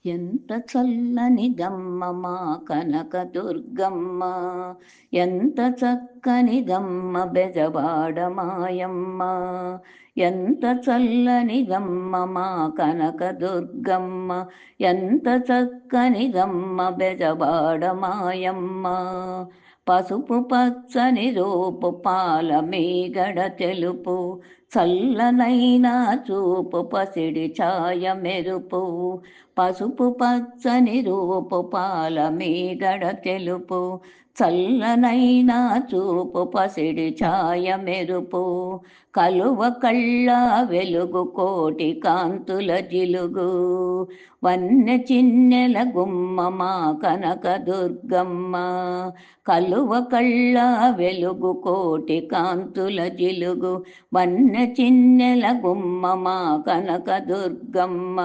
ఎంత చల్లనిదమ్మ మా కనకదుర్గమ్మ, ఎంత చక్కనిదమ్మ బెజవాడ మాయమ్మ. ఎంత చల్లనిదమ్మ మా కనకదుర్గమ్మ, ఎంత చక్కనిదమ్మ బెజవాడ మాయమ్మ. పసుపు పచ్చని రూపు పాల మీగడ తెలుపు, చల్లనైనా చూపు పసిడి ఛాయ మెరుపు. పసుపు పచ్చని రూపు పాల మీగడ తెలుపు, చల్లనైనా చూపు పసిడి ఛాయ మెరుపు. కలువ కళ్ళ వెలుగు కోటి కాంతుల జిలుగు, వన్నె చిన్నెల గుమ్మ మా కనకదుర్గమ్మ. కలువ కళ్ళ వెలుగు కోటి కాంతుల జిలుగు, వన్నె చిన్నెల గుమ్మ మా కనకదుర్గమ్మ.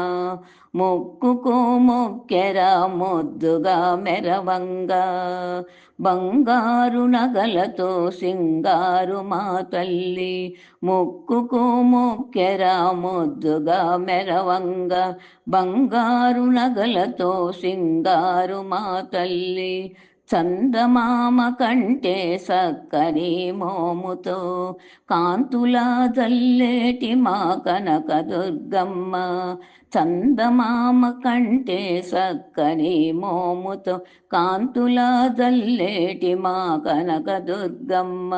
ముక్కుకు మొక్కెర ముద్దుగా మెరవంగా, బంగారు నగలతో సింగారు మా తల్లి. ముక్కుకు మొక్కెర ముద్దుగా మెరవంగా, బంగారు నగలతో సింగారు మా తల్లి. చందమామ కంటే సక్కని మోముతో కాంతులా జల్లేటి మా కనకదుర్గమ్మ. చందమామ కంటే సక్కని మోముతో కాంతులా జల్లేటి మా కనకదుర్గమ్మ.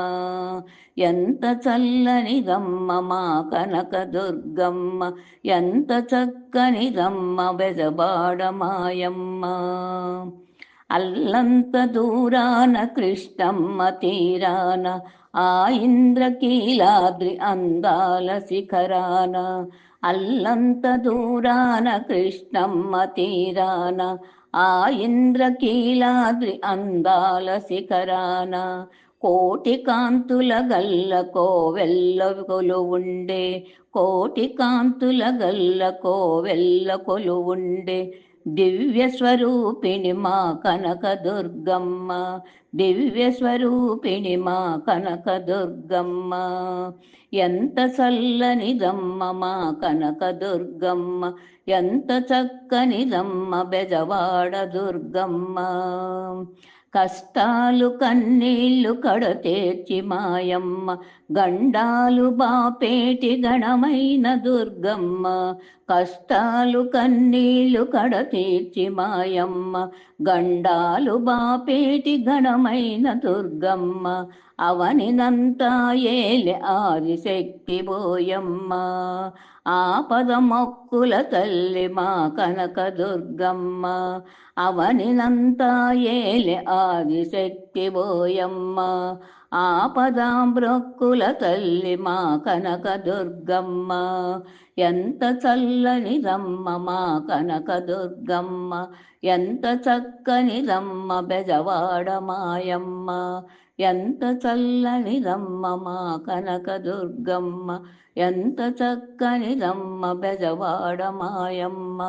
ఎంత చల్లనిదమ్మ మా కనకదుర్గమ్మ, ఎంత చక్కనిదమ్మ బెజవాడ మాయమ్మ. అల్లంత దూరాన కృష్ణమ్మ తీరాన, ఆ ఇంద్రకీలాద్రి అందాల శిఖరాన. అల్లంత దూరాన కృష్ణమ్మ తీరాన, ఆ ఇంద్రకీలాద్రి అందాల శిఖరాన. కోటి కాంతుల గల్ల కోవెల్ల కొలువుండే, కోటి కాంతుల గల్ల కోవెల్ల కొలువుండే. దివ్య స్వరూపిణి మా కనకదుర్గమ్మ, దివ్య స్వరూపిణి మా కనకదుర్గమ్మ. ఎంత చల్లనిదమ్మ మా కనకదుర్గమ్మ, ఎంత చక్కనిదమ్మ బెజవాడ దుర్గమ్మ. కష్టాలు కన్నీళ్లు కడతేర్చి మాయమ్మ, గండాలు బాపేటి గణమైన దుర్గమ్మ. కష్టాలు కన్నీళ్లు కడతీర్చి మాయమ్మ, గండాలు బాపేటి గణమైన దుర్గమ్మ. అవనినంతా ఏలె ఆదిశక్తి బోయమ్మ, ఆపద మొక్కుల తల్లి మా కనకదుర్గమ్మ. అవనినంతా ఏలె ఆదిశక్తి బోయమ్మ, ఆపదాంబ్రొక్కుల తల్లి మా కనకదుర్గమ్మ. ఎంత చల్లనిదమ్మ మా కనకదుర్గమ్మ, ఎంత చక్కనిదమ్మ బెజవాడ మాయమ్మ. ఎంత చల్లనిదమ్మ మా కనకదుర్గమ్మ, ఎంత చక్కనిదమ్మ బెజవాడ మాయమ్మ.